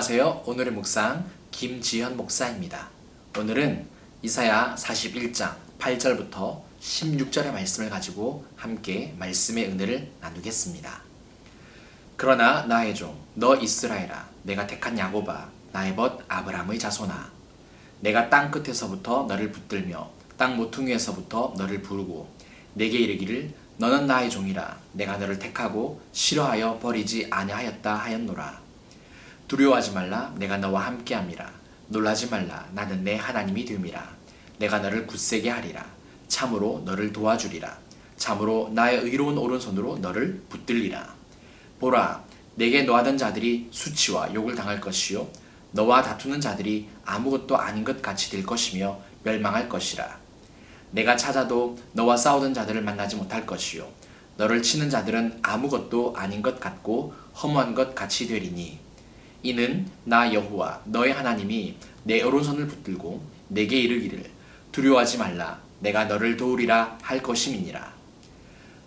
안녕하세요. 오늘의 묵상 김지현 목사입니다. 오늘은 이사야 41장 8절부터 16절의 말씀을 가지고 함께 말씀의 은혜를 나누겠습니다. 그러나 나의 종 너 이스라엘아, 내가 택한 야곱아, 나의 벗 아브라함의 자손아, 내가 땅 끝에서부터 너를 붙들며 땅 모퉁이에서부터 너를 부르고 내게 이르기를 너는 나의 종이라. 내가 너를 택하고 싫어하여 버리지 아니하였다 하였노라. 두려워하지 말라. 내가 너와 함께함이라. 놀라지 말라. 나는 내 하나님이 됨이라. 내가 너를 굳세게 하리라. 참으로 너를 도와주리라. 참으로 나의 의로운 오른손으로 너를 붙들리라. 보라, 내게 노하던 자들이 수치와 욕을 당할 것이요 너와 다투는 자들이 아무것도 아닌 것 같이 될 것이며 멸망할 것이라. 내가 찾아도 너와 싸우던 자들을 만나지 못할 것이요 너를 치는 자들은 아무것도 아닌 것 같고 허무한 것 같이 되리니, 이는 나 여호와 너의 하나님이 내 오른손을 붙들고 내게 이르기를 두려워하지 말라. 내가 너를 도우리라 할 것임이니라.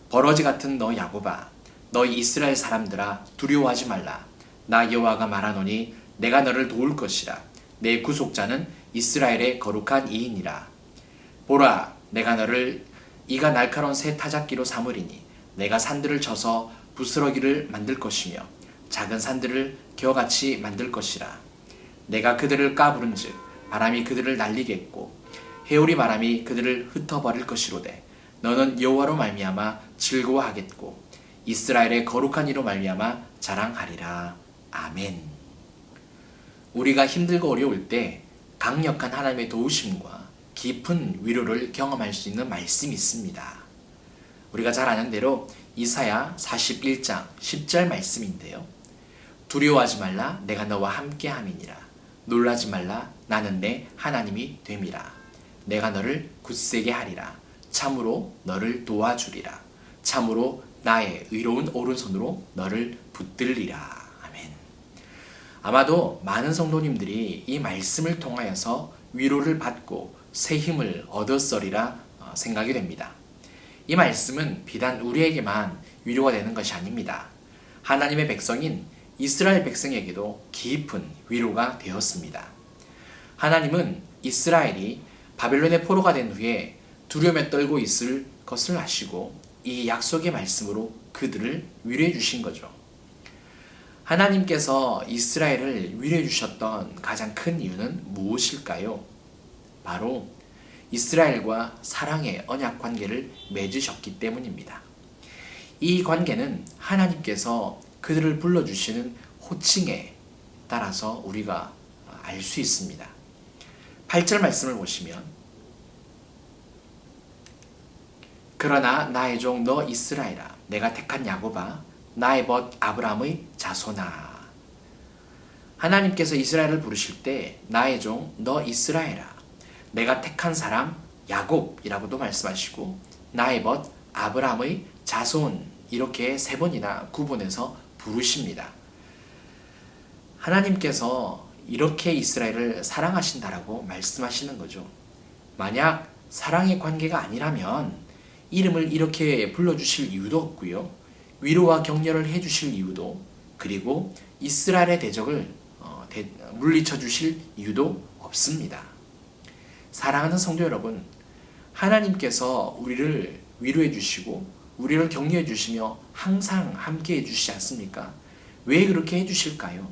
버러지 같은 너 야곱아, 너희 이스라엘 사람들아, 두려워하지 말라. 나 여호와가 말하노니 내가 너를 도울 것이라. 내 구속자는 이스라엘의 거룩한 이이니라. 보라, 내가 너를 이가 날카로운 새 타작기로 삼으리니 내가 산들을 쳐서 부스러기를 만들 것이며 작은 산들을 겨같이 만들 것이라. 내가 그들을 까부른즉 바람이 그들을 날리겠고 해오리 바람이 그들을 흩어버릴 것이로되 너는 여호와로 말미암아 즐거워하겠고 이스라엘의 거룩한 이로 말미암아 자랑하리라. 아멘. 우리가 힘들고 어려울 때 강력한 하나님의 도우심과 깊은 위로를 경험할 수 있는 말씀이 있습니다. 우리가 잘 아는 대로 이사야 41장 10절 말씀인데요. 두려워하지 말라. 내가 너와 함께함이니라. 놀라지 말라. 나는 내 하나님이 됨이라. 내가 너를 굳세게 하리라. 참으로 너를 도와주리라. 참으로 나의 의로운 오른손으로 너를 붙들리라. 아멘. 아마도 많은 성도님들이 이 말씀을 통하여서 위로를 받고 새 힘을 얻었으리라 생각이 됩니다. 이 말씀은 비단 우리에게만 위로가 되는 것이 아닙니다. 하나님의 백성인 이스라엘 백성에게도 깊은 위로가 되었습니다. 하나님은 이스라엘이 바벨론의 포로가 된 후에 두려움에 떨고 있을 것을 아시고 이 약속의 말씀으로 그들을 위로해 주신 거죠. 하나님께서 이스라엘을 위로해 주셨던 가장 큰 이유는 무엇일까요? 바로 이스라엘과 사랑의 언약 관계를 맺으셨기 때문입니다. 이 관계는 하나님께서 그들을 불러주시는 호칭에 따라서 우리가 알 수 있습니다. 8절 말씀을 보시면 그러나 나의 종 너 이스라엘아, 내가 택한 야곱아, 나의 벗 아브라함의 자손아. 하나님께서 이스라엘을 부르실 때 나의 종 너 이스라엘아, 내가 택한 사람 야곱이라고도 말씀하시고 나의 벗 아브라함의 자손, 이렇게 세 번이나 구분해서 부르십니다. 하나님께서 이렇게 이스라엘을 사랑하신다라고 말씀하시는 거죠. 만약 사랑의 관계가 아니라면 이름을 이렇게 불러주실 이유도 없고요. 위로와 격려를 해주실 이유도, 그리고 이스라엘의 대적을 물리쳐 주실 이유도 없습니다. 사랑하는 성도 여러분, 하나님께서 우리를 위로해 주시고 우리를 격려해 주시며 항상 함께 해 주시지 않습니까? 왜 그렇게 해 주실까요?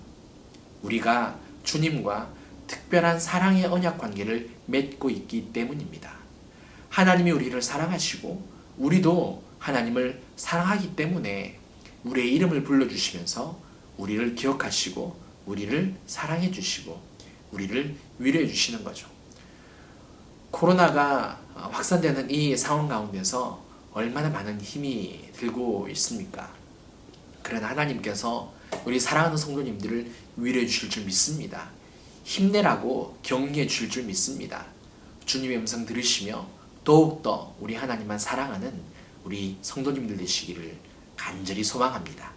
우리가 주님과 특별한 사랑의 언약 관계를 맺고 있기 때문입니다. 하나님이 우리를 사랑하시고 우리도 하나님을 사랑하기 때문에 우리의 이름을 불러주시면서 우리를 기억하시고 우리를 사랑해 주시고 우리를 위로해 주시는 거죠. 코로나가 확산되는 이 상황 가운데서 얼마나 많은 힘이 들고 있습니까? 그러나 하나님께서 우리 사랑하는 성도님들을 위로해 주실 줄 믿습니다. 힘내라고 격려해 주실 줄 믿습니다. 주님의 음성 들으시며 더욱더 우리 하나님만 사랑하는 우리 성도님들 되시기를 간절히 소망합니다.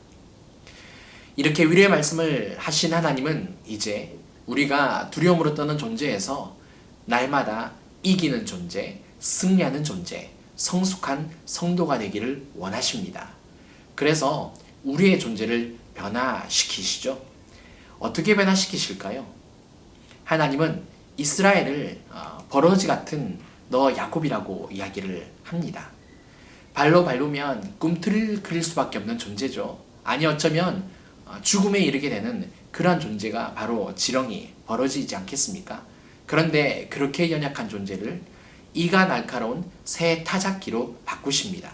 이렇게 위로의 말씀을 하신 하나님은 이제 우리가 두려움으로 떠는 존재에서 날마다 이기는 존재, 승리하는 존재, 성숙한 성도가 되기를 원하십니다. 그래서 우리의 존재를 변화시키시죠. 어떻게 변화시키실까요? 하나님은 이스라엘을 버러지 같은 너 야곱이라고 이야기를 합니다. 발로 밟으면 꿈틀을 그릴 수밖에 없는 존재죠. 아니 어쩌면 죽음에 이르게 되는 그러한 존재가 바로 지렁이, 버러지이지 않겠습니까? 그런데 그렇게 연약한 존재를 이가 날카로운 새 타작기로 바꾸십니다.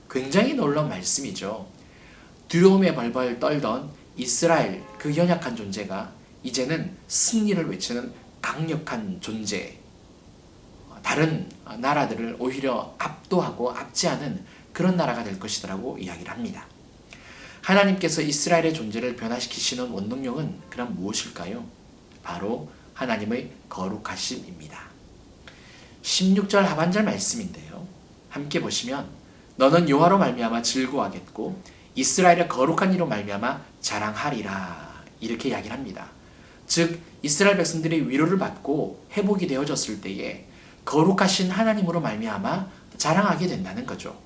굉장히 놀라운 말씀이죠. 두려움에 벌벌 떨던 이스라엘 그 연약한 존재가 이제는 승리를 외치는 강력한 존재, 다른 나라들을 오히려 압도하고 압제하는 그런 나라가 될 것이라고 이야기를 합니다. 하나님께서 이스라엘의 존재를 변화시키시는 원동력은 그럼 무엇일까요? 바로 하나님의 거룩하심입니다. 16절 하반절 말씀인데요. 함께 보시면 너는 여호와로 말미암아 즐거워하겠고 이스라엘의 거룩한 이로 말미암아 자랑하리라 이렇게 이야기를 합니다. 즉 이스라엘 백성들이 위로를 받고 회복이 되어졌을 때에 거룩하신 하나님으로 말미암아 자랑하게 된다는 거죠.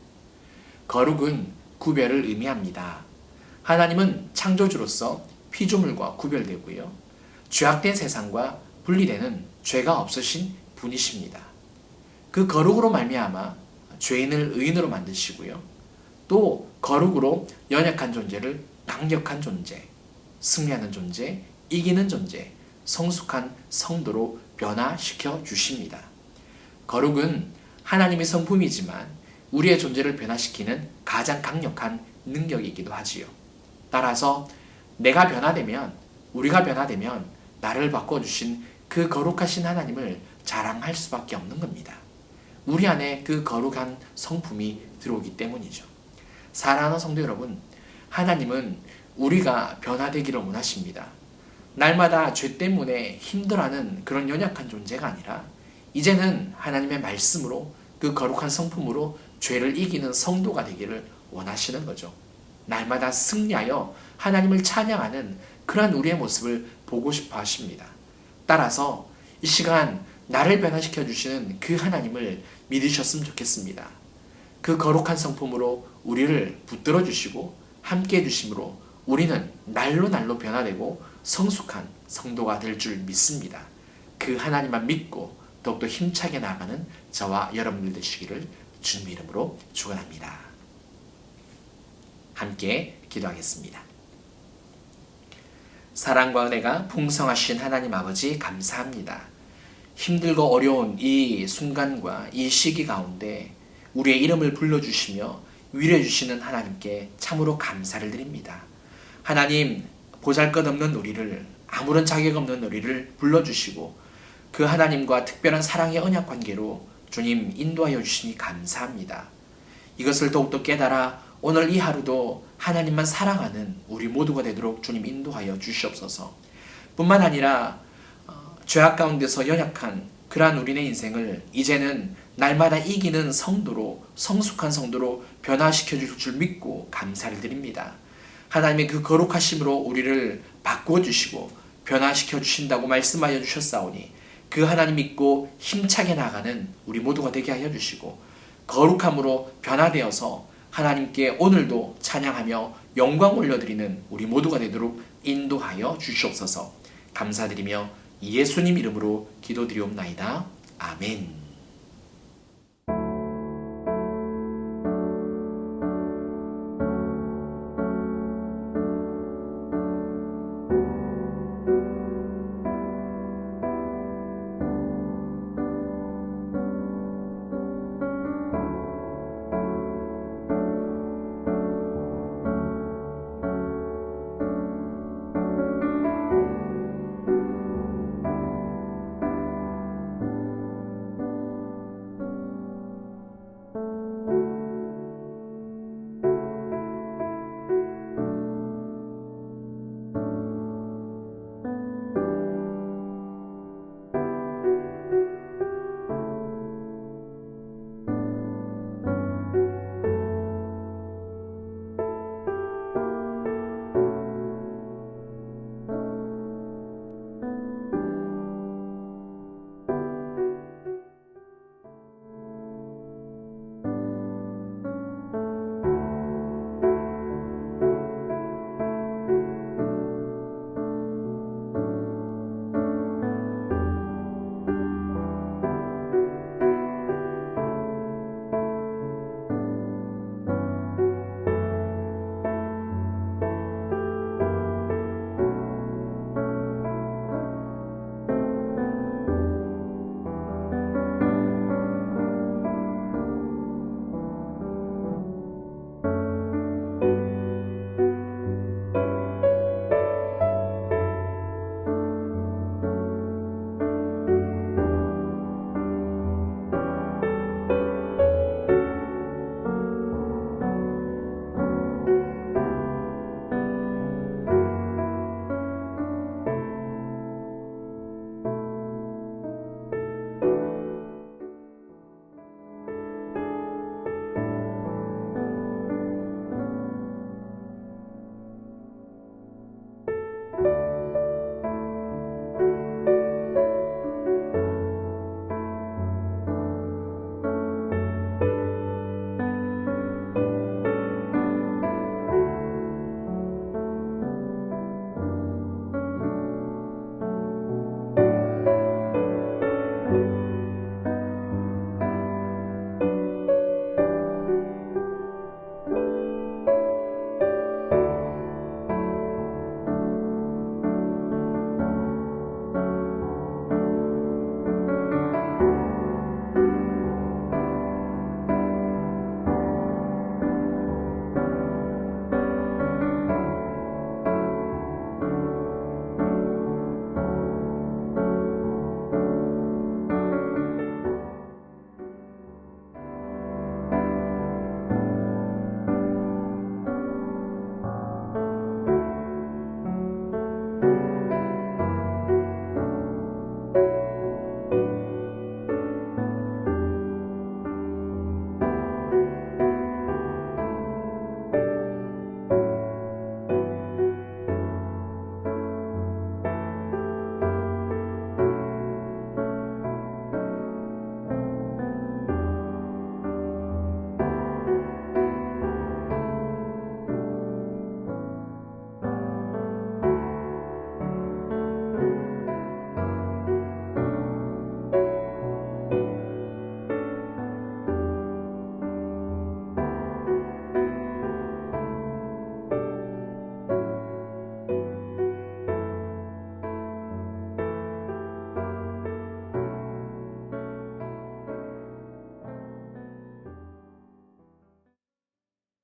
거룩은 구별을 의미합니다. 하나님은 창조주로서 피조물과 구별되고요. 죄악된 세상과 분리되는 죄가 없으신 분이십니다. 그 거룩으로 말미암아 죄인을 의인으로 만드시고요. 또 거룩으로 연약한 존재를 강력한 존재, 승리하는 존재, 이기는 존재, 성숙한 성도로 변화시켜 주십니다. 거룩은 하나님의 성품이지만 우리의 존재를 변화시키는 가장 강력한 능력이기도 하지요. 따라서 내가 변화되면, 우리가 변화되면 나를 바꿔주신 그 거룩하신 하나님을 자랑할 수밖에 없는 겁니다. 우리 안에 그 거룩한 성품이 들어오기 때문이죠. 사랑하는 성도 여러분, 하나님은 우리가 변화되기를 원하십니다. 날마다 죄 때문에 힘들어하는 그런 연약한 존재가 아니라 이제는 하나님의 말씀으로 그 거룩한 성품으로 죄를 이기는 성도가 되기를 원하시는 거죠. 날마다 승리하여 하나님을 찬양하는 그러한 우리의 모습을 보고 싶어 하십니다. 따라서 이 시간 나를 변화시켜 주시는 그 하나님을 믿으셨으면 좋겠습니다. 그 거룩한 성품으로 우리를 붙들어 주시고 함께 해 주심으로 우리는 날로 변화되고 성숙한 성도가 될 줄 믿습니다. 그 하나님만 믿고 더욱더 힘차게 나아가는 저와 여러분들 되시기를 주님의 이름으로 축원합니다. 함께 기도하겠습니다. 사랑과 은혜가 풍성하신 하나님 아버지 감사합니다. 힘들고 어려운 이 순간과 이 시기 가운데 우리의 이름을 불러주시며 위로해 주시는 하나님께 참으로 감사를 드립니다. 하나님, 보잘것없는 우리를, 아무런 자격 없는 우리를 불러주시고 그 하나님과 특별한 사랑의 언약 관계로 주님 인도하여 주시니 감사합니다. 이것을 더욱더 깨달아 오늘 이 하루도 하나님만 사랑하는 우리 모두가 되도록 주님 인도하여 주시옵소서. 뿐만 아니라 죄악 가운데서 연약한 그러한 우리의 인생을 이제는 날마다 이기는 성도로, 성숙한 성도로 변화시켜 줄 줄 믿고 감사를 드립니다. 하나님의 그 거룩하심으로 우리를 바꾸어 주시고 변화시켜 주신다고 말씀하여 주셨사오니 그 하나님 믿고 힘차게 나가는 우리 모두가 되게 하여 주시고 거룩함으로 변화되어서 하나님께 오늘도 찬양하며 영광 올려드리는 우리 모두가 되도록 인도하여 주시옵소서. 감사드리며 예수님 이름으로 기도드리옵나이다. 아멘.